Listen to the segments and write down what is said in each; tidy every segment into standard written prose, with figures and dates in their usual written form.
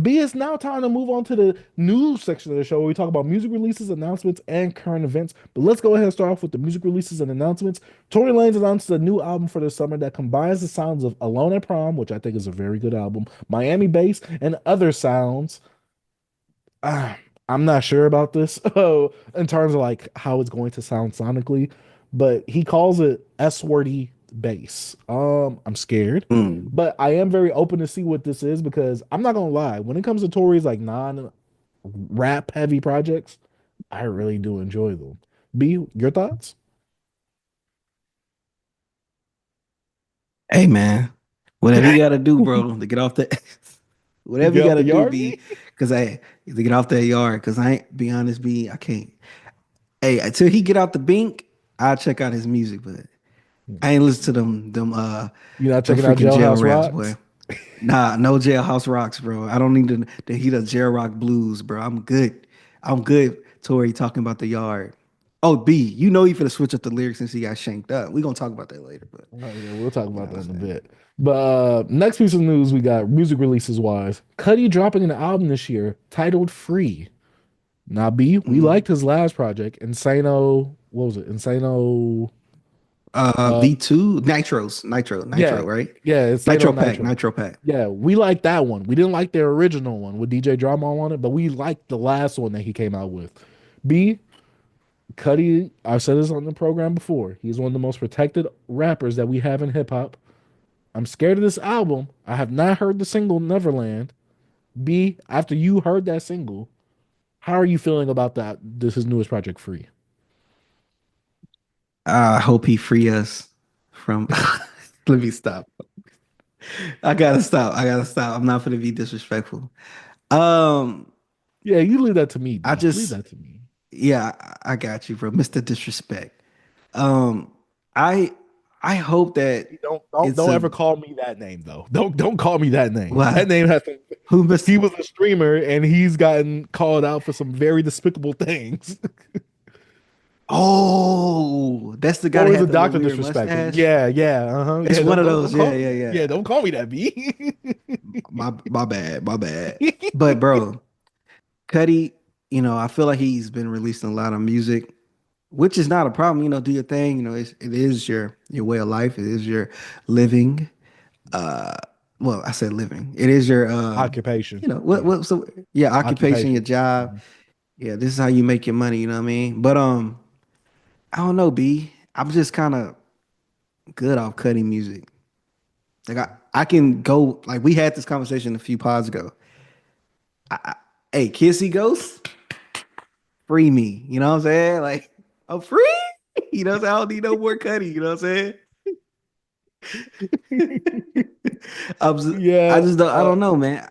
B, it's now time to move on to the news section of the show where we talk about music releases, announcements, and current events. But let's go ahead and start off with the music releases and announcements. Tory Lanez announced a new album for the summer that combines the sounds of Alone at Prom, which I think is a very good album, Miami bass, and other sounds. Ah, I'm not sure about this in terms of like how it's going to sound sonically, but he calls it S-wordy bass. I'm scared, Mm. but I am very open to see what this is because I'm not gonna lie, when it comes to Tory's like non-rap heavy projects, I really do enjoy them. B, your thoughts? Hey man, whatever you gotta do, bro, to get off the whatever you Get off gotta the do, yard, B, B? because I to get off that yard. Because I ain't be honest, B, I can't. Hey, until he get out the bink, I'll check out his music, but I ain't listen to You're not them checking out freaking jail Jailhouse raps, boy. Rocks? Nah, no jailhouse rocks, bro. I don't need to heat up jail rock blues, bro. I'm good. I'm good. Tori talking about the yard. Oh, B, you know he finna switch up the lyrics since he got shanked up. We gonna talk about that later, but Oh, yeah, we'll talk you know about what that I'm in a saying. bit. But next piece of news we got music releases wise. Cudi dropping an album this year titled Free. Now, B, we Mm. liked his last project, Insano. What was it? Insano. Uh, V2 Nitro, yeah, right? yeah, Insano Nitro pack, Nitro. Nitro pack. Yeah, we liked that one. We didn't like the original one with DJ Drama on it, but we liked the last one that he came out with. B, Cudi, I've said this on the program before. He's one of the most protected rappers that we have in hip hop. I'm scared of this album. I have not heard the single Neverland. B, after you heard that single, how are you feeling about that? This is newest project Free. I hope he free us from. Let me stop. I gotta stop. I gotta stop. I'm not gonna be disrespectful. Um, Yeah, you leave that to me, I B. Leave just, that to me. yeah, I got you, bro. Mr. Disrespect. Um, I I hope that Don't it's a ever call me that name though. Don't call me that name. That why name has to, who missed. he was a streamer and he's gotten called out for some very despicable things. Oh, that's the guy Or that is a had the little doctor weird disrespecting? mustache. Yeah, yeah, uh-huh. It's Yeah, one of don't those. Yeah, call yeah, yeah, yeah. don't call me that, B. My bad, my bad. But bro, Cuddy, I feel like he's been releasing a lot of music, which is not a problem. Do your thing. It is your way of life. It is your living. Uh, well, I said living. It is your Occupation. what Yeah. so yeah, occupation, your Occupation. job. Mhm. Yeah, this is how you make your money. You know what I mean? But I don't know, B. I'm just kind of good off cutting music. Like I can go like we had this conversation a few pods ago. Hey, Kissy Ghost, free me. You know what I'm saying? Like I'm free. You know what I'm saying? I don't need no more cutting. You know what I'm saying? I Yeah. just don't. I don't know, man.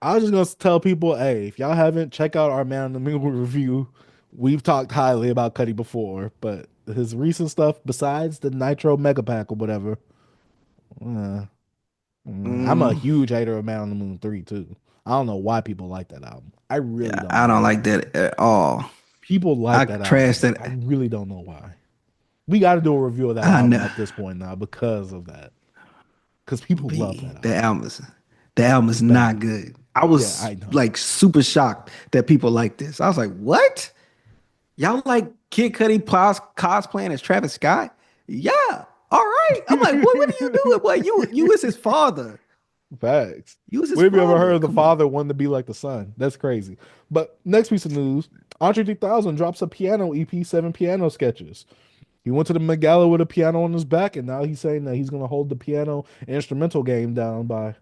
I was just gonna tell people, hey, if y'all haven't, check out our Man on the Moon review. We've talked highly about Cuddy before, but his recent stuff, besides the Nitro Mega Pack or whatever, uh, I'm a Mm, huge hater of Man on the Moon 3 too. I don't know why people like that album. I really yeah, don't I know don't why. like that at all. People like I that trash album. I that. really don't know why. We got to do a review of that I album know. at this point now because of that. Because people love B. that album. The album It's is bad. not good. I Yeah, was I know. like super shocked that people like this. I was like, what? Y'all like Kid Cudi cosplaying as Travis Scott? Yeah. All right. I'm like, what are you doing? Boy, you was his father. Facts. You was his Where have you ever heard father. of the Come on. father wanting to be like the son? That's crazy. But next piece of news, Andre 3000 drops a piano EP, 7 piano sketches. He went to the Met Gala with a piano on his back, and now he's saying that he's going to hold the piano instrumental game down by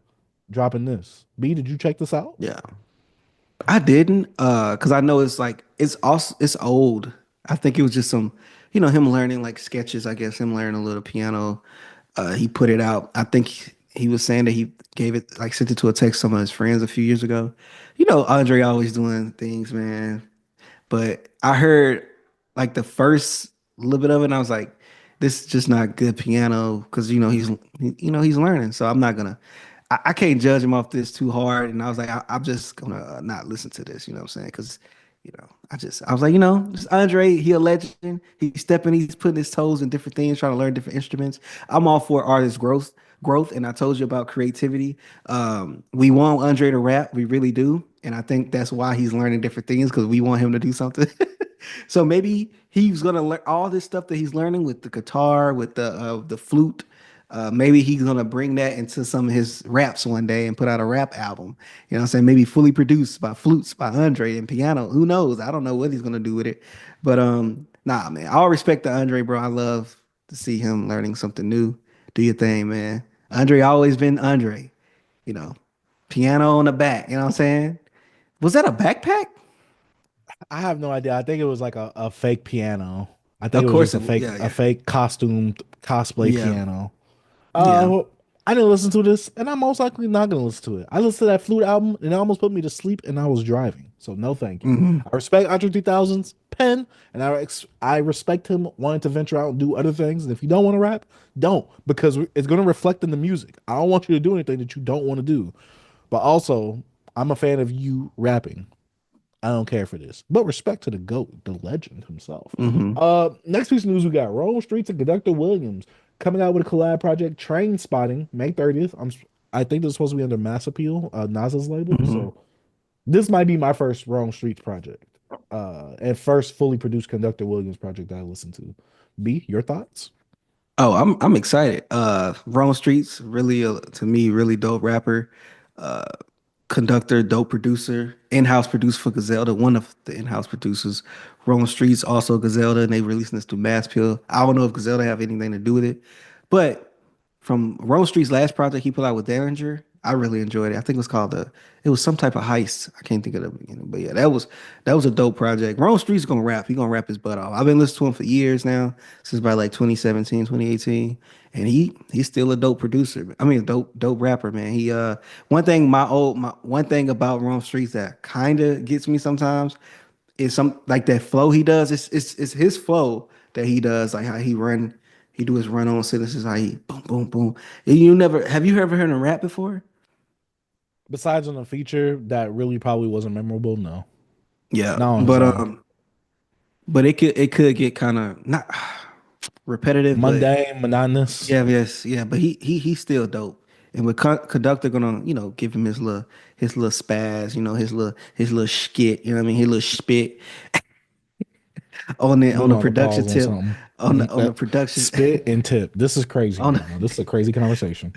dropping this. B, did you check this out? Yeah. I didn't, because I know it's old. I think it was just some, him learning like sketches, I guess, him learning a little piano. He put it out. I think he was saying that he gave it like sent it to a text some of his friends a few years ago. Andre always doing things, man. But I heard like the first little bit of it, and I was like, this is just not good piano because he's learning. So I'm not gonna I can't judge him off this too hard. And I was like, I'm just gonna not listen to this, you know what I'm saying? Because I was like, this Andre, he a legend. He's putting his toes in different things, trying to learn different instruments. I'm all for artist growth, growth, and I told you about creativity. We want Andre to rap, we really do, and I think that's why he's learning different things because we want him to do something. So maybe he's gonna learn all this stuff that he's learning with the guitar, with the flute. Maybe he's gonna bring that into some of his raps one day and put out a rap album. You know what I'm saying? Maybe fully produced by flutes by Andre and piano. Who knows? I don't know what he's gonna do with it. But nah, man. All respect to Andre, bro. I love to see him learning something new. Do your thing, man. Andre always been Andre. You know, piano on the back. You know what I'm saying? Was that a backpack? I have no idea. I think it was like a fake piano. I think Of it was course just it. Yeah, a yeah, fake costume cosplay yeah, piano. yeah. Uh, I didn't listen to this, and I'm most likely not gonna listen to it. I listened to that flute album, and it almost put me to sleep, and I was driving. So no, thank you. Hmm. I respect Andre 3000's pen, and I respect him wanting to venture out and do other things. And if you don't want to rap, don't, because it's gonna reflect in the music. I don't want you to do anything that you don't want to do. But also, I'm a fan of you rapping. I don't care for this. But respect to the GOAT, the legend himself. Hmm. Next piece of news we got Rome Streets and Conductor Williams coming out with a collab project, Train Spotting, May 30th. I think this is supposed to be under Mass Appeal, NASA's label. Hmm. So this might be my first Rome Streets project. And first fully produced Conductor Williams project that I listened to. B, your thoughts? Oh, I'm excited. Rome Street's really to me really dope rapper. Uh, Conductor, dope producer, in-house produced for Gazelda, one of the in-house producers. Rolling Streets, also Gazelda, and they releasing this through Mass Pill. I don't know if Gazelda have anything to do with it, but from Rolling Street's last project he put out with Derringer, I really enjoyed it. I think it was called it was some type of heist. I can't think of the beginning, but yeah, that was a dope project. Rolling Street's gonna rap. He gonna rap his butt off. I've been listening to him for years now, since by like 2017, 2018, and he's still a dope producer. I mean, a dope rapper, man. One thing about Rome Streets that kind of gets me sometimes is some like that flow he does. It's his flow that he does, like how he do his run on sentences, how he boom boom boom. You never have you ever heard him rap before? Besides on a feature that really probably wasn't memorable, no. Yeah, Not on his own. but it could get kind of not repetitive, but Mundane, monotonous. yeah, yes, yeah. But he's still dope. And with Conductor gonna, give him his little spaz, his little skit, you know what I mean? His little spit I'm on gonna the have to production pause on tip, something. on the production Spit and tip. This is crazy on right now. This is a crazy conversation.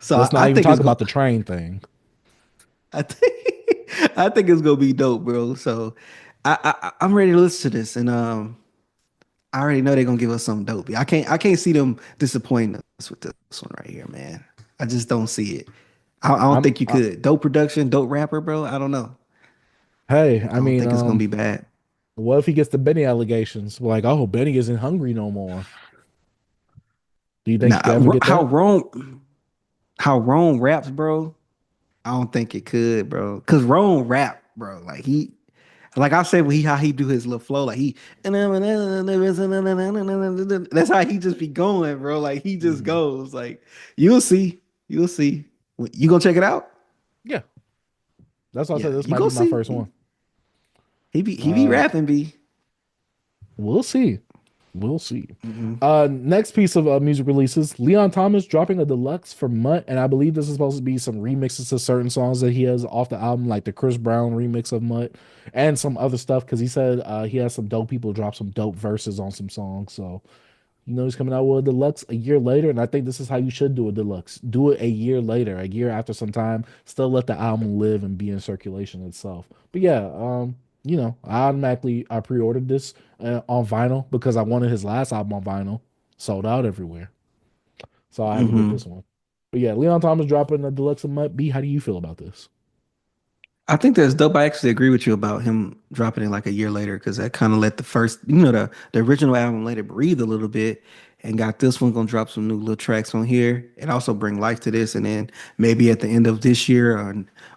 so Let's I not even think talk it's gonna about the train thing. I think I think it's gonna be dope, bro. So I'm ready to listen to this, and I already know they're gonna give us something dope. I can't see them disappointing us with this one right here, man. I just don't see it. I don't I'm think you could. Dope production, dope rapper, bro. I don't know. Hey, I don't think it's gonna be bad. what if he gets the Benny allegations? Like, oh, Benny isn't hungry no more. Do you think Now, he could ever get that? how Rome raps, bro. I don't think it could, bro. Cause Rome rap, bro. Like I said, how he do his little flow, like that's how he just be going, bro. Like he just Mhm. goes. Like you'll see. You gonna check it out? Yeah, that's why I Yeah, said this you might go be my see. first one. He be Uh, rapping, be. we'll see. We'll see. Hmm. Next piece of music releases, Leon Thomas dropping a deluxe for MUTT, and I believe this is supposed to be some remixes to certain songs that he has off the album, like the Chris Brown remix of MUTT and some other stuff. Because he said he has some dope people drop some dope verses on some songs. So he's coming out with a deluxe a year later, and I think this is how you should do a deluxe. Do it a year later, a year after some time. Still let the album live and be in circulation itself. But yeah, I pre-ordered this on vinyl because I wanted his last album on vinyl. Sold out everywhere, so I had to get Hmm. this one. But yeah, Leon Thomas dropping a deluxe of Mutt. B, how do you feel about this? I think that's dope. I actually agree with you about him dropping it like a year later because that kind of let the first, the original album let it breathe a little bit and got this one gonna drop some new little tracks on here and also bring life to this. And then maybe at the end of this year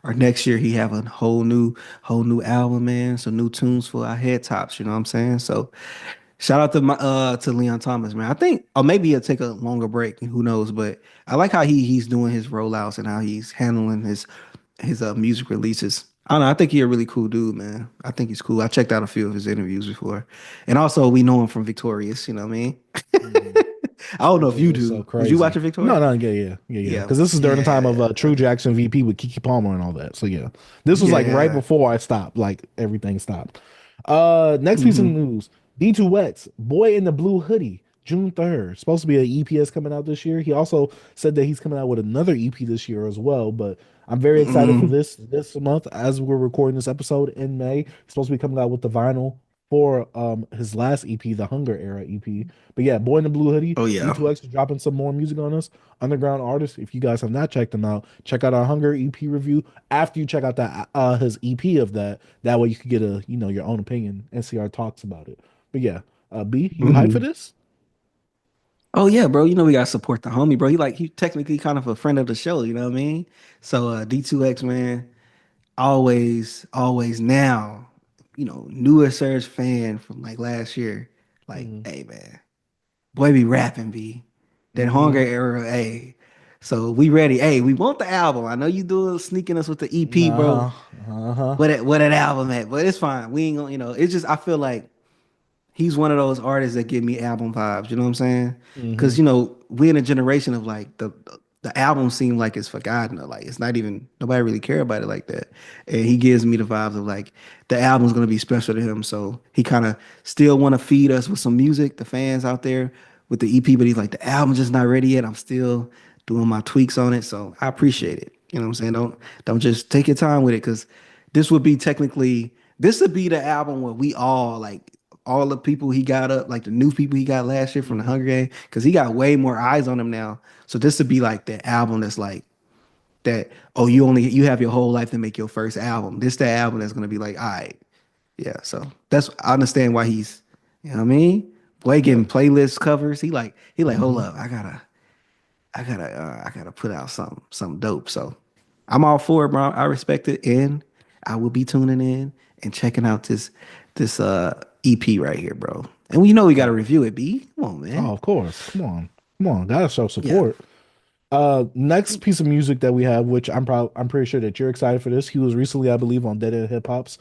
or next year, he have a whole new album, man. Some new tunes for our head tops. You know what I'm saying? So shout out to Leon Thomas, man. I think, or maybe he'll take a longer break. Who knows? But I like how he's doing his rollouts and how he's handling his music releases. I don't know. I think he's a really cool dude, man. I think he's cool. I checked out a few of his interviews before, and also we know him from Victorious. You know what I mean? Mhm. I don't know Which if is you just so do. Was you crazy. watching No, Victoria? no, yeah. Yeah, Because this is during the time of yeah, True Jackson VP with Kiki Palmer and all that. So yeah, this was like right yeah. before I stopped. Like everything stopped. Next piece of Hmm. news: D2X, Boy in the Blue Hoodie, June 3rd. Supposed to be an EPS coming out this year. He also said that he's coming out with another EP this year as well. But I'm very excited for Hmm. this month as we're recording this episode in May. He's supposed to be coming out with the vinyl for his last EP, the Hunger Era EP. But yeah, Boy in the Blue Hoodie, Oh yeah. D2X is dropping some more music on us. Underground artist. If you guys have not checked them out, check out our Hunger EP review after you check out that his EP of that. That way you could get a your own opinion and see our talks about it. But yeah, B, you hype for Hmm. this? Oh yeah, bro. You know we gotta support the homie, bro. He technically kind of a friend of the show. You know what I mean? So D2X man, always now. Newer Surge fan from like last year. Like, Mm-hmm. hey man, boy be rapping, B. That hunger Mm-hmm. era, hey. So we ready. Hey, we want the album. I know you doing sneaking us with the EP, bro. Uh-huh. Uh-huh. What that album at? But it's fine. We ain't gonna, it's just I feel like he's one of those artists that give me album vibes. You know what I'm saying? Mm-hmm. Because we in a generation of like the album seem like it's forgotten or like it's not even nobody really care about it like that. And he gives me the vibes of like the album's gonna be special to him. So he kind of still want to feed us with some music, the fans out there with the EP, but he's like the album's just not ready yet. I'm still doing my tweaks on it. So I appreciate it. You know what I'm saying? Don't just take your time with it because this would be the album where we all like all the people he got up, like the new people he got last year from the Mm-hmm. Hunger Game, because he got way more eyes on him now. So this would be like the album that's like that. Oh, you have your whole life to make your first album. This the album that's gonna be like, all right, yeah. So that's I understand why he's, you know what I mean. Boy Yeah. getting playlist covers. He like, hold Mm-hmm. up, I gotta put out something dope. So I'm all for it, bro. I respect it, and I will be tuning in and checking out this EP right here, bro. And we know we gotta Yeah. review it, B. Come on, Oh, man. of course. Come on. Come on. Gotta show Yeah, support. Next piece of music that we have, which I'm pretty sure that you're excited for this. He was recently, I believe, on Dead End Hip Hop's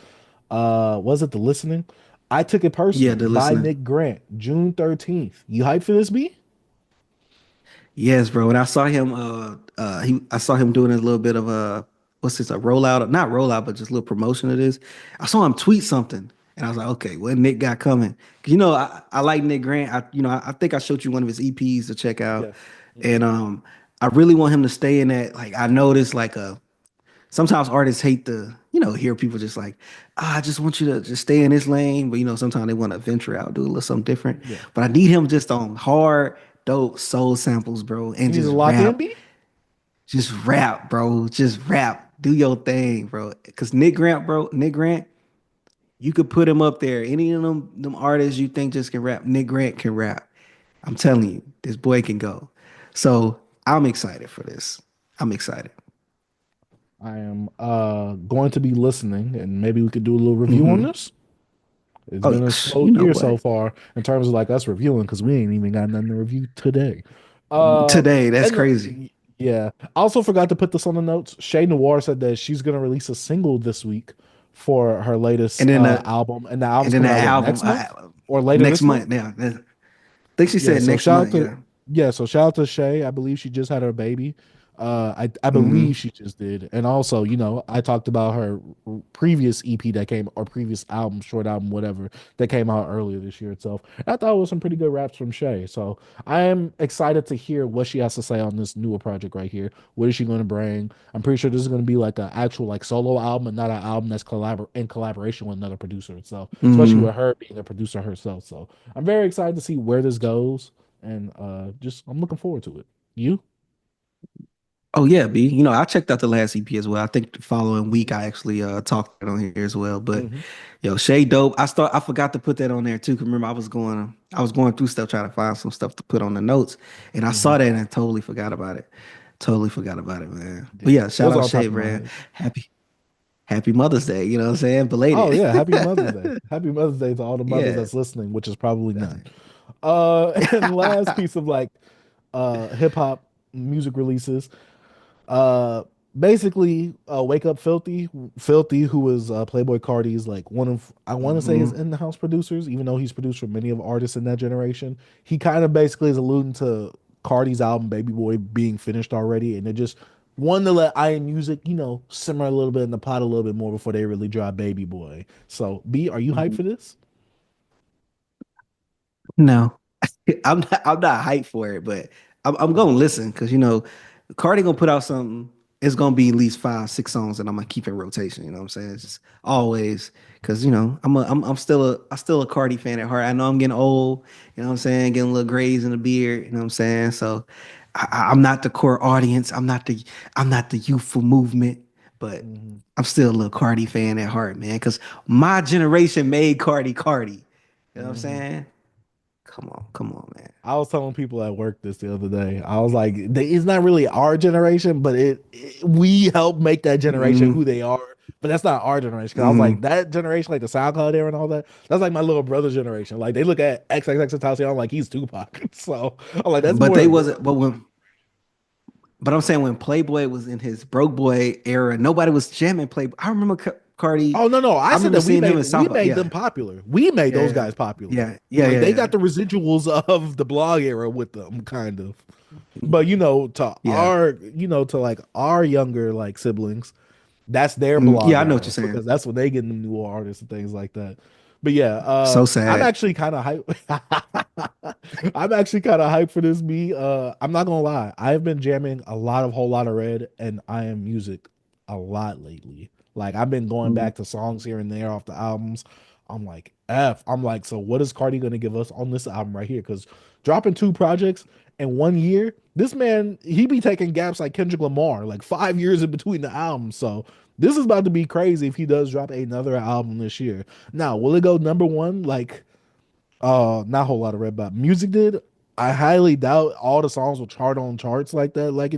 was it The Listening? I Took It yeah. Personal The by listening. Nick Grant, June 13th. You hyped for this, B? Yes, bro. And I saw him. I saw him doing a little bit of what's this? A rollout? Not rollout, but just a little promotion of this. I saw him tweet something, and I was like, okay, what Nick got coming? 'Cause, I like Nick Grant. I think I showed you one of his EPs to check out, Yeah. and Hmm. I really want him to stay in that. Like I noticed, like sometimes artists hate to, hear people just like, I just want you to just stay in this lane. But sometimes they want to venture out, do a little something different. Yeah. But I need him just on hard, dope soul samples, bro, and You need to just lock in, rap. B? Just rap, bro. Just rap. Do your thing, bro. Cause Nick Grant, bro, Nick Grant, you could put him up there. Any of them artists you think just can rap, Nick Grant can rap. I'm telling you, this boy can go. So I'm excited for this. I'm excited. I am going to be listening and maybe we could do a little review on Hmm. this. It's Oh, been a slow you know year so what? far in terms of like us reviewing because we ain't even got nothing to review today. Uh, Today, that's and crazy. yeah, I also forgot to put this on the notes. Shay Noir said that she's gonna release a single this week for her latest And then the album, and the and album's then the coming out what album next month or later next this month? month. Now, I think she Yeah, said so next month. Yeah. shout out to Shay. I believe she just had her baby. I believe Hmm. she just did. And also, I talked about her previous EP that came or previous album, short album, whatever, that came out earlier this year itself. I thought it was some pretty good raps from Shay. So I am excited to hear what she has to say on this newer project right here. What is she going to bring? I'm pretty sure this is going to be like an actual like solo album and not an album that's in collaboration with another producer itself, especially with Hmm. her being a producer herself. So I'm very excited to see where this goes, and just I'm looking forward to it. You? Oh yeah, B. I checked out the last EP as well. I think the following week I actually talked on here as well. But Mm-hmm. yo, Shay dope. I forgot to put that on there too. 'Cause remember I was going through stuff trying to find some stuff to put on the notes, and I Mm-hmm. saw that and I totally forgot about it. Totally forgot about it, man. But Yeah, yeah, it shout was out on Shay, top of my man. head. Happy Mother's Day. You know what I'm saying? Oh Belated. yeah, happy Mother's Day. Happy Mother's Day to all the mothers Yeah. that's listening, which is probably That's none. And last piece of like hip hop music releases. Uh basically, Wake Up Filthy, Filthy, who was Playboy Cardi's like one of, I want to say, his Hmm. in-house producers, even though he's produced for many of artists in that generation. He kind of basically is alluding to Cardi's album Baby Boy being finished already, and they just wanted to let I Am Music, simmer a little bit in the pot a little bit more before they really drop Baby Boy. So, B, are you hyped for this? No, I'm not hyped for it, but I'm gonna listen because Cardi gonna put out something. It's gonna be at least 5, 6 songs that I'm gonna keep in rotation. You know what I'm saying? It's just always because I'm still a Cardi fan at heart. I know I'm getting old. You know what I'm saying? Getting a little grays in the beard. You know what I'm saying? So I'm not the core audience. I'm not the youthful movement, but Mhm. I'm still a little Cardi fan at heart, man. Because my generation made Cardi Cardi. You know what I'm Mhm. saying? Come on, man. I was telling people at work this the other day. I was like, it's not really our generation, but we helped make that generation Mm, who they are. But that's not our generation. Because I was like, mm. that generation, like the SoundCloud era and all that, that's like my little brother's generation. Like they look at XXX like he's Tupac. So I'm like, that's But more they than them. wasn't. But I'm saying when Playboy was in his broke boy era, nobody was jamming Playboy. I remember Cardi. Oh no, I I said remember that seeing him in we South. made Yeah, them popular. We made those yeah, guys popular. yeah, yeah, Like yeah, they yeah, got the residuals of the blog era with them, kind of. yeah. But to Yeah. to like our younger like siblings, that's their Yeah, blog I know what era you're saying. because that's when they get the new artists and things like that. But yeah, So I'm sad. actually kind of hyped. I'm actually kind of hyped for this. I'm not gonna lie. I've been jamming a lot of Whole Lot of Red and I Am Music a lot lately. Like I've been going Mm. back to songs here and there off the albums. I'm like, I'm like, so what is Cardi gonna give us on this album right here? Because dropping 2 projects in 1 year, this man, he be taking gaps like Kendrick Lamar, like 5 years in between the albums. So this is about to be crazy if he does drop another album this year. Now, will it go number one? Like, not a whole lot of red, but music did. I highly doubt all the songs will chart on charts like that, like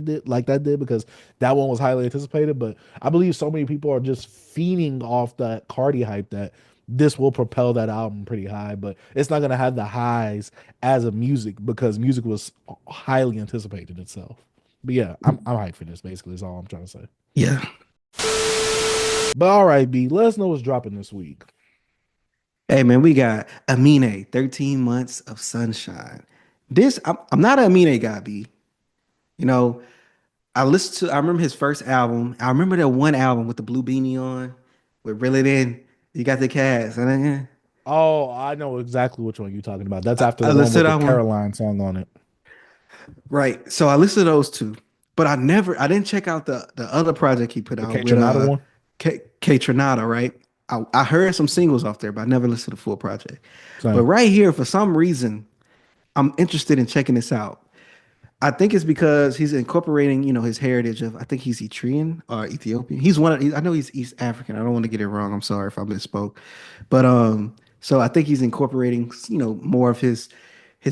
that did, because that one was highly anticipated. But I believe so many people are just feeding off that Cardi hype that this will propel that album pretty high. But it's not gonna have the highs as of music because music was highly anticipated itself. But yeah, I'm hyped for this. Basically, is all I'm trying to say. Yeah. But all right, B, let us know what's dropping this week. Hey man, we got Amine, 13 months of sunshine. I'm not an Amine guy, B. You know, I remember his first album. I remember that one album with the blue beanie on, with Reel It In. You got the cast. And Oh, I know exactly which one you're talking about. That's after I the one listened with to the that one. Caroline song on it. Right. So I listened to those two, but I didn't check out the other project he put The out K with Tronada one. K Tronada, right? I heard some singles off there, but I never listened to the full project. But Same. right here, for some reason, I'm interested in checking this out. I think it's because he's incorporating, his heritage of, I think he's Eritrean or Ethiopian. I know he's East African. I don't want to get it wrong. I'm sorry if I misspoke. But so I think he's incorporating, more of his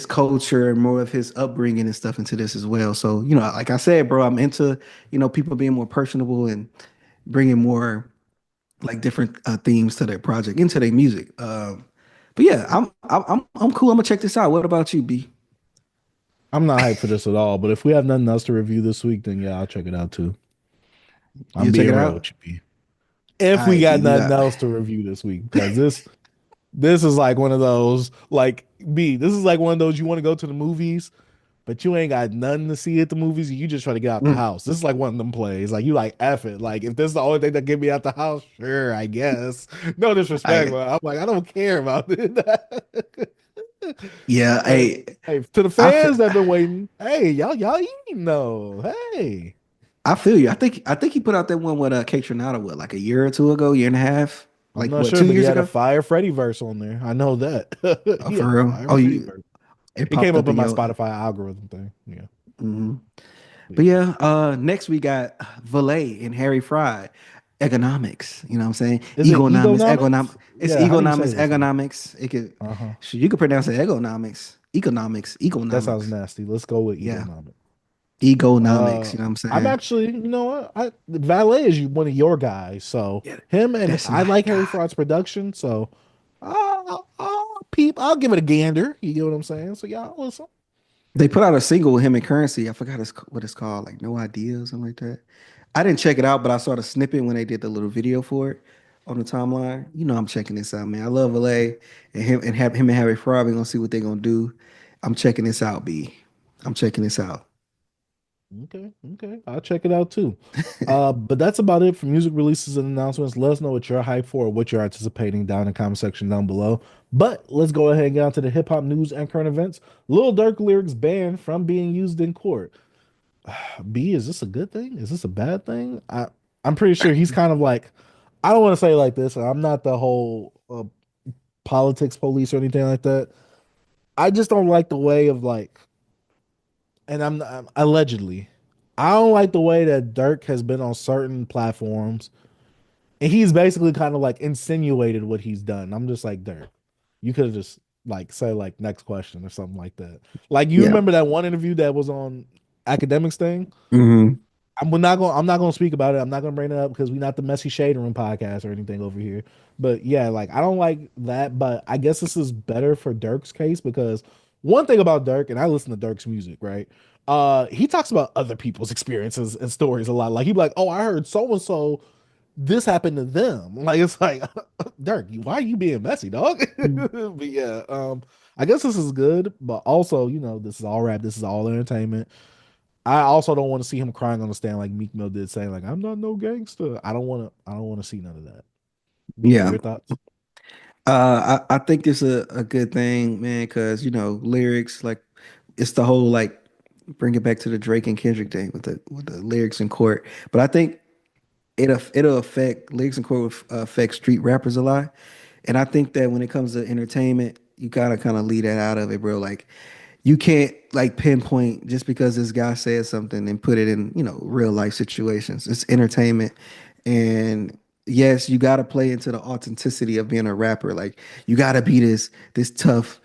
culture and more of his upbringing and stuff into this as well. So, like I said, bro, I'm into, people being more personable and bringing more like different themes to their project, into their music. But yeah, I'm cool. I'm gonna check this out. What about you, B? I'm not hyped for this at all, but if we have nothing else to review this week, then yeah, I'll check it out too. I'm You check being it real out? with you, B. All If we right, B, got we nothing got. else to review this week, because this is like one of those like B. This is like one of those you want to go to the movies, but you ain't got nothing to see at the movies. You just try to get out the Mm. house. This is like one of them plays. Like you like F it. Like if this is the only thing that get me out the house, sure, I guess. No disrespect, I but I'm like I don't care about it. Yeah, But hey, hey, to the I feel, fans that have been waiting, hey, y'all eating though. Hey, I feel you. I think he put out that one with Kate Trinata what, like a year or two ago, year and a half, I'm like not what, sure, two but he years had a ago? Fire Freddy verse on there. I know that. Oh, He for had a real? Fire Oh, Freddy you verse. it It came popped up up in in my your. Spotify algorithm thing. Yeah. Mhm. But But yeah. yeah, next we got Valet and Harry Fry. Economics, you know what I'm saying? Is it Egonomics, economic. egonomics? It's Yeah, how do you say economics, this one? economics. It could, Uh-huh. you could pronounce it economics, economics, That sounds economics. nasty. Let's go with Yeah, egonomics. economics. You know what I'm I'm saying? actually, Valet is one of your guys, so Yeah, him and that's I my like Harry guy. Fraud's production, so I'll give it a gander. You get what I'm saying? So y'all listen. They put out a single with him and Currency. I forgot what it's called, like No Idea or something like that. I didn't check it out, but I saw the snippet when they did the little video for it on the timeline. You know, I'm checking this out, man. I love LA and him and Harry Fraud. We gonna see what they gonna do. I'm checking this out, B. I'm checking this out. Okay, okay. I'll check it out too. But that's about it for music releases and announcements. Let us know what you're hyped for or what you're anticipating down in the comment section down below. But let's go ahead and get on to the hip hop news and current events. Lil Durk lyrics banned from being used in court. B, is this a good thing? Is this a bad thing? I'm pretty sure he's kind of like, I don't want to say it like this. I'm not the whole politics police or anything like that. I just don't like the way of like, and I'm allegedly, I don't like the way that Dirk has been on certain platforms, and he's basically kind of like insinuated what he's done. I'm just like, Dirk, you could have just like say like next question or something like that. Like you Yeah. remember that one interview that was on academics thing? Hmm. I'm not gonna speak about it. I'm not gonna bring it up because we're not the messy shade room podcast or anything over here. But yeah, like I don't like that. But I guess this is better for Dirk's case because one thing about Dirk, and I listen to Dirk's music, right? He talks about other people's experiences and stories a lot. Like he'd be like, "Oh, I heard so and so this happened to them." Like it's like, Dirk, why are you being messy, dog? But yeah, I guess this is good, but also, this is all rap. This is all entertainment. I also don't want to see him crying on the stand like Meek Mill did, saying like I'm not no gangster. I don't want to. I don't want to see none of that. B, Yeah. your thoughts? I think it's a good thing, man, because lyrics like it's the whole like bring it back to the Drake and Kendrick thing with the lyrics in court. But I think it'll affect lyrics in court will affect street rappers a lot. And I think that when it comes to entertainment, you gotta kind of leave that out of it, bro. Like you can't like pinpoint just because this guy said something and put it in, real life situations. It's entertainment. And yes, you gotta play into the authenticity of being a rapper. Like you gotta be this tough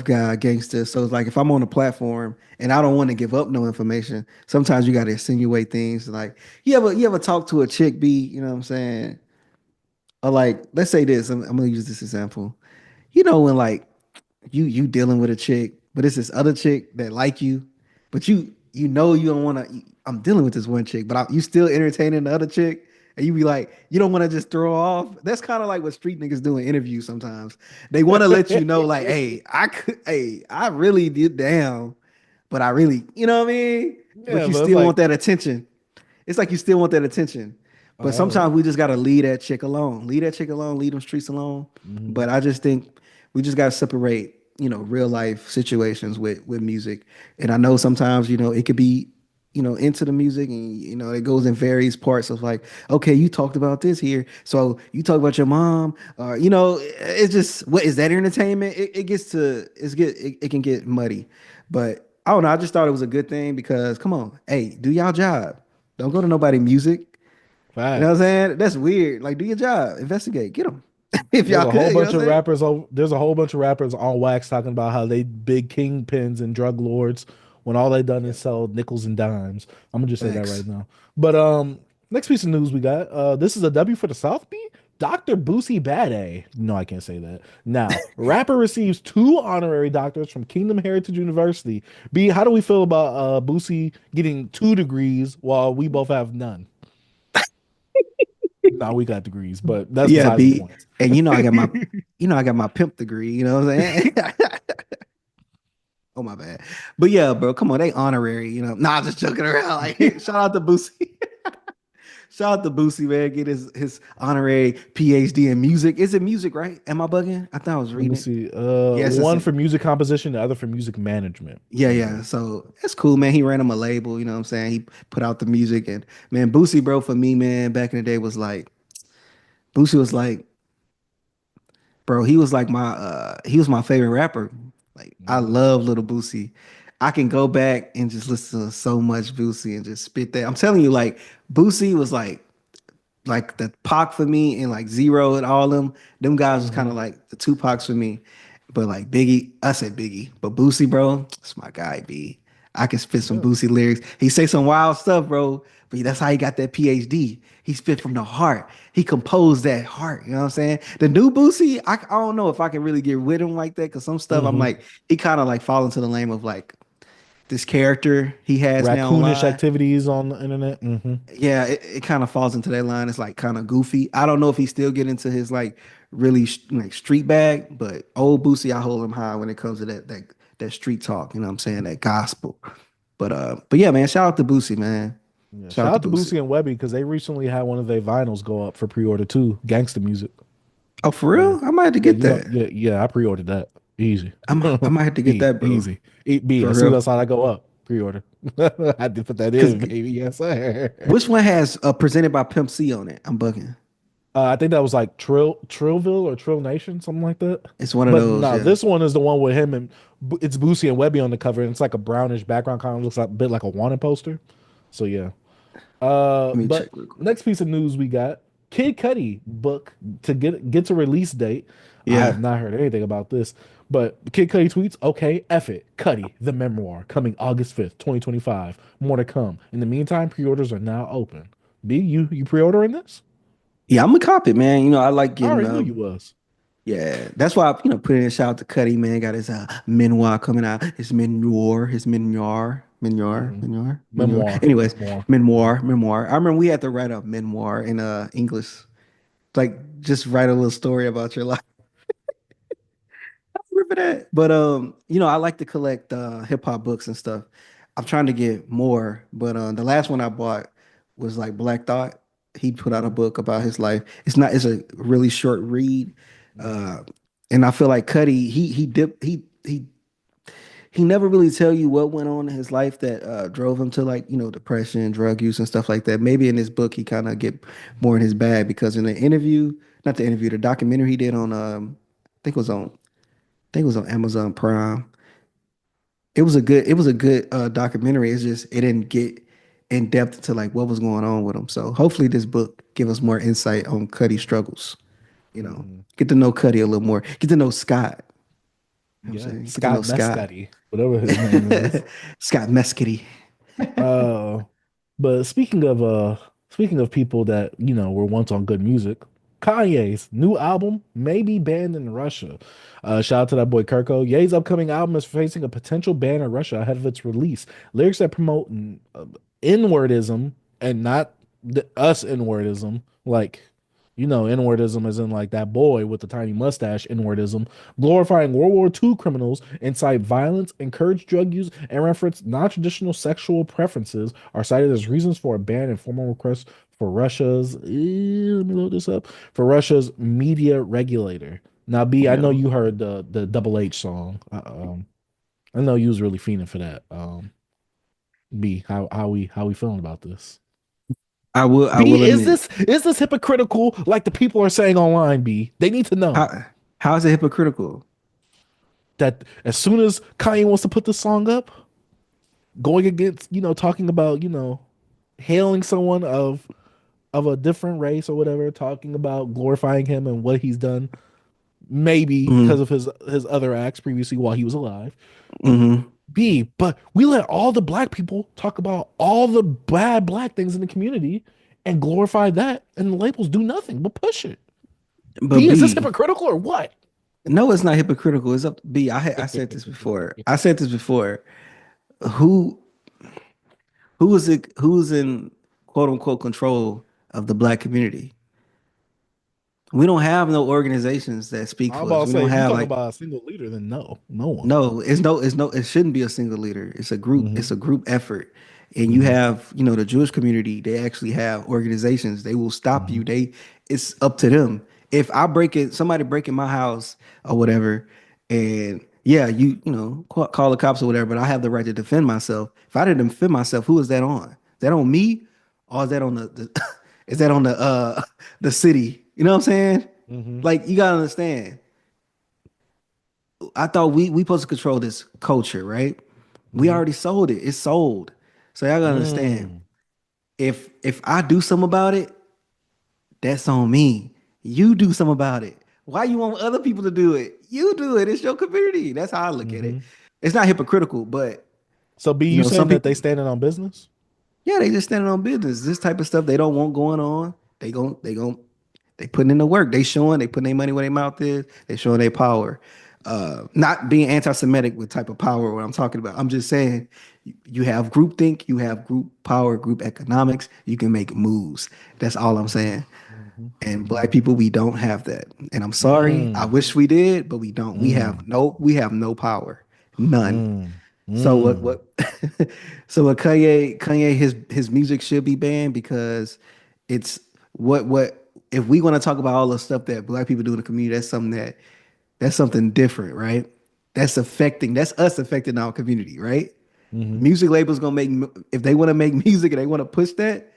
guy, gangster. So it's like if I'm on a platform and I don't want to give up no information, sometimes you gotta insinuate things like you ever talk to a chick, B, you know what I'm saying? Or like, let's say this, I'm gonna use this example. When like you dealing with a chick, but it's this other chick that like you, but you don't want to. I'm dealing with this one chick, but you still entertaining the other chick, and you be like, you don't want to just throw her off. That's kind of like what street niggas do in interviews. Sometimes they want to let you know, like, hey, I really did down, but I really, you know what I mean. But Yeah, you but it's still want like, that attention. It's like you still want that attention. But oh, sometimes we just gotta leave that chick alone. Leave that chick alone, leave them streets alone. mhm. But I just think we just gotta separate, real life situations with music. And I know sometimes, it could be, into the music and it goes in various parts of like, okay, you talked about this here. So you talk about your mom, or it's just what is that entertainment? It gets to it can get muddy. But I don't know. I just thought it was a good thing because come on, hey, do y'all job. Don't go to nobody music. You know what I'm Facts. saying? That's weird. Like, do your job, investigate, get them if There's y'all a whole could. You know bunch what I'm of saying? rappers. There's a whole bunch of rappers on wax talking about how they big kingpins and drug lords when all they done Yeah. is sell nickels and dimes. I'm gonna just say that right Thanks. now. But next piece of news we got. This is a W for the South Beat. Dr. Boosie Bad. No, I can't say that. Now, rapper receives two honorary doctorates from Kingdom Heritage University. B, how do we feel about Boosie getting 2 degrees while we both have none? No, we got degrees, but that's Yeah, besides the B. point. And I got my pimp degree. You know what I'm saying? Oh my bad. But yeah, bro, come on, they honorary. Nah, just joking around. Like, shout out to Boosie. Shout out to Boosie, man. Get his honorary PhD in music. Is it music, right? Am I bugging? I thought I was Let me reading it. see. Yes, it's One for music composition, the other for music management. yeah, Okay. yeah. So that's cool, man. He ran him a label, you know what I'm saying? He put out the music and man, Boosie, bro, for me, man, back in the day was like Boosie was like, bro, he was my favorite rapper. Like I Mhm. love Little Boosie. I can go back and just listen to so much Boosie and just spit that. I'm telling you, like Boosie was like the Pac for me and like Zero and all them guys was kind Mhm. of like the Tupacs for me. But like Biggie, I said Biggie, but Boosie, bro, it's my guy, B. I can spit some Yeah. Boosie lyrics. He say some wild stuff, bro. But that's how he got that PhD. He spit from the heart. He composed that heart. You know what I'm saying? The new Boosie, I don't know if I can really get with him like that because some stuff I'm Mhm. like, he kind of like fall into the lane of like this character he has now Raccoonish online. activities on the internet. Yeah, it kind of falls into that line. It's like kind of goofy. I don't know if he still get into his like really like street bag, but old Boosie, I hold him high when it comes to that street talk. You know what I'm saying? That gospel. But yeah, man, shout out to Boosie, man. Yeah. Shout Shout out to out to Boosie. Boosie and Webby because they recently had one of their vinyls go up for pre-order too. Gangsta music. Oh, for Yeah. real? I might have to Yeah, get you know, that. yeah, I pre-ordered that. Easy. I might have to get that, bro. Easy. B, For as soon as real. I saw that go up, pre-order. I did put that Because in, baby. Yes, sir. which one has presented by Pimp C on it? I'm bugging. I think that was like Trillville or Trill Nation, something like that. It's one of But those, no, yeah. this one is the one with him and it's Boosie and Webby on the cover, and it's like a brownish background, kind of looks like a bit like a wanted poster. So yeah. Let me check But real quick. next piece of news we got Kid Cudi book to get a release date. I have Yeah. not heard anything about this, but Kid Cudi tweets, "Okay, F it, Cudi the memoir coming August 5th, 2025. More to come. In the meantime, pre-orders are now open. B, you pre-ordering this? Yeah, I'm a cop it, man. You know, I like I getting already knew you was. yeah. That's why I, put in a shout out to Cuddy, man. Got his memoir coming out. Mm-mm. memoir. Anyways, Memoir. memoir. I remember we had to write a memoir in English. Like just write a little story about your life. I remember that. But I like to collect hip hop books and stuff. I'm trying to get more, but the last one I bought was like Black Thought. He put out a Mhm. book about his life. It's a really short read. Mhm. Uh and I feel like Cuddy, he never really tell you what went on in his life that drove him to like, depression, drug use and stuff like that. Maybe in this book he kind of get more in his bag because in the interview, not the interview, the documentary he did on I think it was on I think it was on Amazon Prime. It was a good documentary. It's just it didn't get in depth into like what was going on with him. So hopefully this book give us more insight on Cuddy's struggles. Mhm. Get to know Cuddy a little more. Get to know Scott. You know what I'm Yeah, saying? Get to know Scott Scott. Mescudi, whatever his name is. Scott Mescudi. Uh, but speaking of people that were once on good music, Kanye's new album may be banned in Russia. Shout out to that boy Kirko. Ye's upcoming album is facing a potential ban in Russia ahead of its release. Lyrics that promote inwardism and not us inwardism, like inwardism is in like that boy with the tiny mustache inwardism, glorifying World War II criminals, incite violence, encourage drug use, and reference non-traditional sexual preferences are cited as reasons for a ban and formal requests for Russia's let me load this up for Russia's media regulator. Now, B, I know Yeah. you heard the Double H song. I know you was really fiending for that. B, how we feeling about this? I B, will is admit. this hypocritical like the people are saying online, B? They need to know How is it hypocritical? that as soon as Kanye wants to put this song up, going against, talking about, hailing someone of a different race or whatever, talking about glorifying him and what he's done, maybe because Hmm. of his other acts previously while he was alive. Hmm. B, but we let all the black people talk about all the bad black things in the community and glorify that, and the labels do nothing but push it. But B, is this B, hypocritical or what? no, it's not hypocritical. It's up to B. I said this before. I said this before. Who who's in quote unquote control of the black community? We don't have no organizations that speak I'm for us. about to We say, don't if you have talk like about a single leader, then no one. no, it shouldn't be a single leader. It's Hmm. a group effort. And you Hmm. have, the Jewish community, they actually have organizations. They will stop Hmm. you. It's up to them. If I break it, somebody break in my house or whatever, and yeah, call the cops or whatever, but I have the right to defend myself. If I didn't defend myself, who is that on? Is that on me? Or is that on the is that on the city? You know what I'm saying? Hmm. Like you gotta understand. I thought we supposed to control this culture, right? We Hmm. already sold it. It's sold. So y'all gotta understand. Mm. If I do something about it, that's on me. You do something about it. Why you want other people to do it? You do it. It's your community. That's how I look at it. Hmm. It's not hypocritical, but So, B, you some saying that they people, standing on business? yeah, they just standing on business. This type of stuff they don't want going on. They putting in the work. They putting their money where their mouth is. They showing their power. Not being anti-Semitic with type of power, what I'm talking about. I'm just saying you have groupthink, you have group power, group economics, you can make moves. That's all I'm saying. Mhm. And black people, we don't have that. And I'm sorry. I Mm, wish we did, but we don't. mm, We have no power. None. mm, So mm, so what Kanye his music should be banned because it's what if we want to talk about all the stuff that black people do in the community, that's something different, right? That's us affecting our community, right? mhm, Music labels gonna make if they want to make music and they want to push that,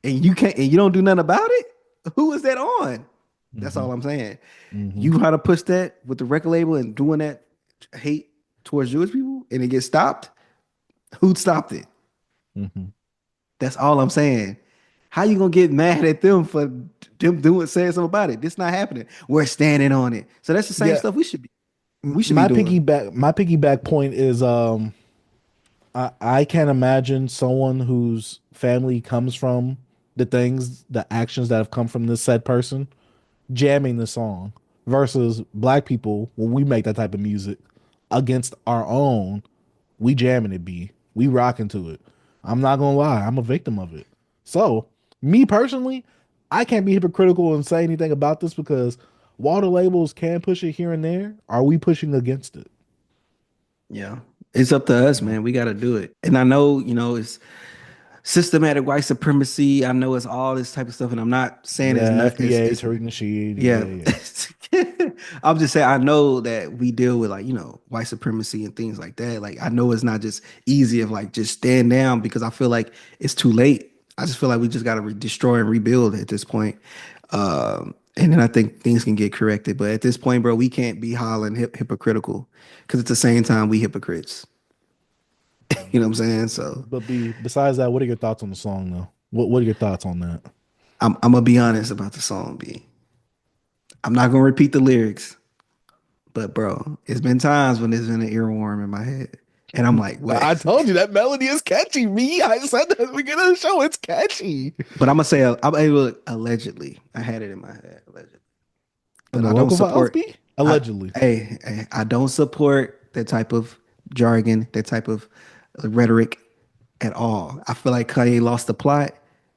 and you can't and you don't do nothing about it, who is that on? That's mhm, all I'm saying. mhm, You try to push that with the record label and doing that hate towards Jewish people, and it gets stopped. Who stopped it? mhm. That's all I'm saying. How you gonna get mad at them for them doing saying something about it? This not happening. We're standing on it. So that's the same Yeah, stuff we should be my doing. piggyback point is I can't imagine someone whose family comes from the actions that have come from this said person jamming the song versus black people when we make that type of music against our own, we jamming it, we rocking to it. I'm not gonna lie, I'm a victim of it. So me personally, I can't be hypocritical and say anything about this because while the labels can push it here and there, are we pushing against it? Yeah. It's up to us, No. man. We got to do it. And I know, it's systematic white supremacy. I know it's all this type of stuff. And I'm not saying it's Yeah, not, FBA, it's Tariq Nasheed, yeah. yeah, yeah. I'm just saying, I know that we deal with like, white supremacy and things like that. Like, I know it's not just easy of like just stand down because I feel like it's too late. I just feel like we just got to destroy and rebuild at this point. And then I think things can get corrected. But at this point, bro, we can't be hollering hypocritical because at the same time, we hypocrites. You know what I'm saying? So But besides that, what are your thoughts on the song though? What are your thoughts on that? I'm gonna be honest about the song, B. I'm not gonna repeat the lyrics, but bro, it's been times when there's been an earworm in my head. And I'm like, what? I told you that melody is catchy. Me, I said that at the beginning of the show. It's catchy. But I'm gonna say I'm able allegedly. I had it in my head, allegedly. In But the I don't local files, support B? I Allegedly. I don't support that type of jargon, that type of rhetoric at all. I feel like Kanye lost the plot.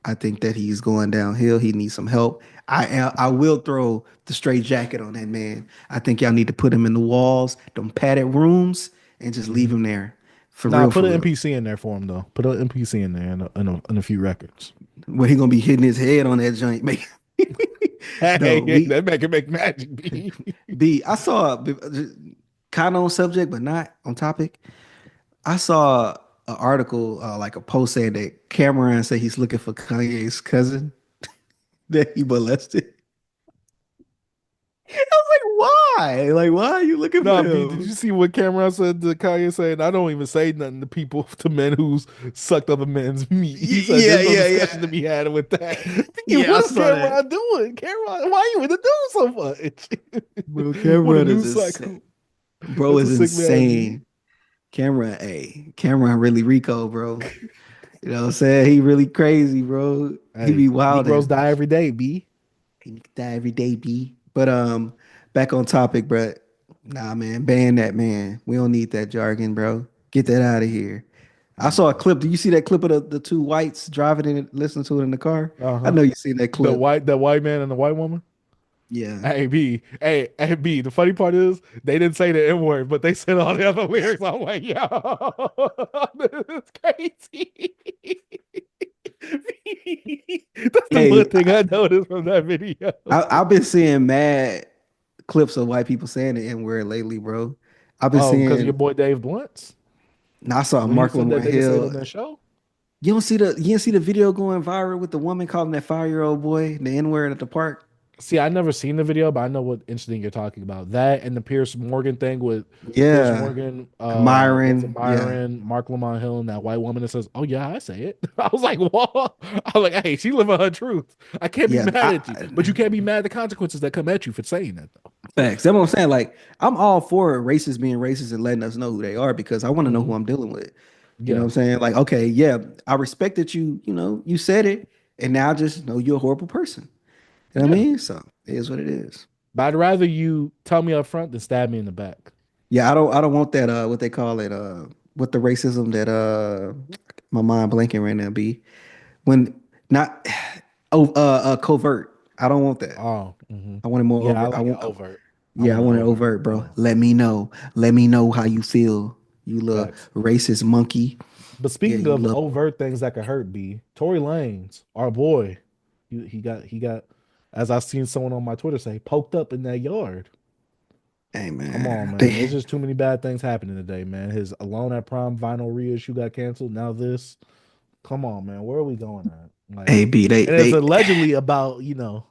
I think that he's going downhill. He needs some help. I will throw the straight jacket on that man. I think y'all need to put him in the walls, them padded rooms, and just leave Mhm. him there. For Nah, real, put for an real. NPC in there for him though. Put an NPC in there in a few records. Where he gonna be hitting his head on that joint, man. No, Hey, we that man can make magic, B. B. I saw kind of on subject, but not on topic. I saw an article, like a post saying that Cameron said he's looking for Kanye's cousin that he molested. I was like, why? Like, why are you looking for Nah, B, did him? you see what Cameron said to Kanye saying, I don't even say nothing to people, to men who's sucked other men's meat. He said, Yeah, there's no yeah, discussion to yeah. be had with that. Thinking, Yeah, I what is saw that. Cameron doing? Cameron, why you in the news so Bro, much? What a Cameron is news insane. cycle. Bro That's a is sick man, B. insane. Cameron really Rico, bro. You know what I'm saying? He really crazy, bro. He Hey, be Negroes wilding. die every day, B. He die every day, B. But back on topic, bro. Nah, man, ban that man. We don't need that jargon, bro. Get that out of here. I saw a Yeah. clip. Do you see that clip of the two whites driving in, listening to it in the car? I Uh-huh. know you seen that clip. The white man and the white woman. Yeah. Hey B, hey B. The funny part is they didn't say the N word, but they said all the other lyrics. I'm like, yo, this is crazy. That's the one Hey, thing I noticed from that video. I've been seeing mad clips of white people saying the N word lately, bro. I've been Oh, because of your seeing. boy Dave Blunt's Now I saw when he Mark said that Lamar they didn't say it on Hill. that show. You didn't see the video going viral with the woman calling that 5-year-old boy the N word at the park. See, I never seen the video, but I know what incident you're talking about. That and the Pierce Morgan thing with Pierce Yeah, Morgan, was it Myron. Yeah, Myron, Mark Lamont Hill, and that white woman that says, "Oh yeah, I say it." I was like, "Whoa!" I was like, "Hey, she living her truth. I can't be yeah. mad at you, but you can't be mad at the consequences that come at you for saying that, though." Facts. That's what I'm saying. Like, I'm all for racists being racist and letting us know who they are because I want to know who Hmm. I'm dealing with. You know what Yeah, I'm saying? Like, okay, yeah, I respect that you said it, and now I just know you're a horrible person. You know what I yeah. mean? So it is what it is. But I'd rather you tell me up front than stab me in the back. Yeah, I don't want that what they call it what the racism that my mind blanking right now be when not covert. I don't want that. Oh, I want it more yeah, I over. like it overt. I Yeah, I want it want it overt. overt, bro. Yeah, Let me know. Let me know how you feel. You little facts. racist monkey. But Yeah, speaking you of love. overt things that could hurt, B, Tory Lanez, our boy, he got, as I seen someone on my Twitter say, poked up in that yard. Hey Come on, man, man. There's just too many bad things happening today, man. His Alone at Prom vinyl reissue got canceled. Now this. Come on, man. Where are we going at? Like, hey B, they and it's they. allegedly about, the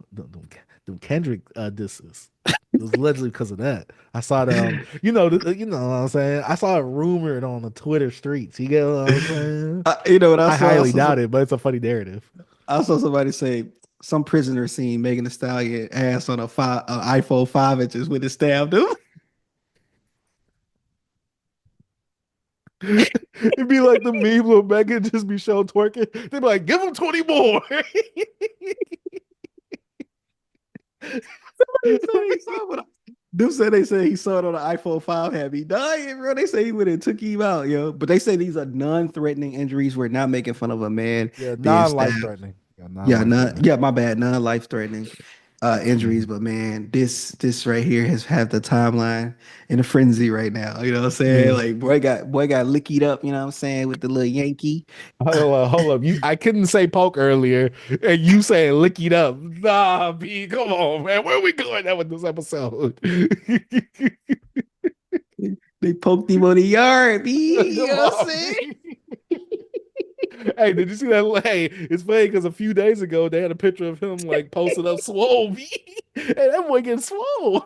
Kendrick disses. It was allegedly because of that. I saw the, you know what I'm saying? I saw it rumored on the Twitter streets. You get what I'm saying? You know what I I saw? highly doubt it, but it's a funny narrative. I saw somebody say some prisoner seen Megan Thee Stallion ass on iPhone 5 inches when it stabbed him. It'd be like the meme where Megan just be shown twerking. They'd be like, give him 20 more. He said he saw it. Them said they said he saw it on an iPhone 5, had me dying, bro. They say he went and took him out, yo. But they say these are non-threatening injuries. We're not making fun of a man Yeah, being non-life stabbed. threatening. Yeah, Yeah, non-life not threatening. yeah, my bad, non-life threatening injuries. Mhm. But man, this right here has had the timeline in a frenzy right now. You know what I'm saying? Yeah. Like boy got lickied up, you know what I'm saying, with the little Yankee. Hold up. I couldn't say poke earlier, and you saying lick it up. Nah, B, come on, man. Where are we going at with this episode? They poked him on the yard, B. You Come know what I'm on, saying? B. Hey, did you see that? Hey, it's funny because a few days ago they had a picture of him like posted up swole, B. Hey, that boy getting swole.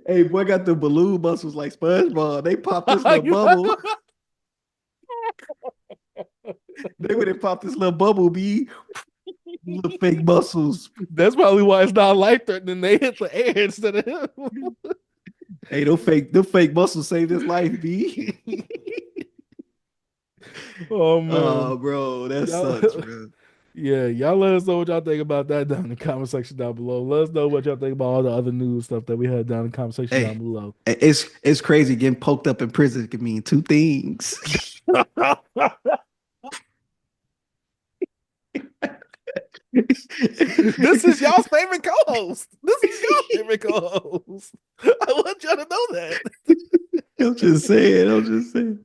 Hey, boy got the balloon muscles like SpongeBob. They popped this little bubble. They would have popped this little bubble, B. Little fake muscles. That's probably why it's not life threatening. They hit the air instead of him. Hey, them fake muscles saved his life, B. Oh man. Oh, bro, that Y'all, sucks, bro. yeah, y'all let us know what y'all think about that down in the comment section down below. Let us know what y'all think about all the other news stuff that we had down in the comment section down Hey, below. it's crazy. Getting poked up in prison can mean two things. This is y'all's favorite co-host. This is y'all favorite co-host. I want y'all to know that. I'm just saying. I'm just saying.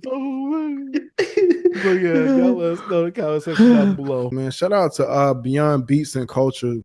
Oh man. But yeah, y'all let us know in the comment section down below. Man, shout out to Beyond Beats and Culture.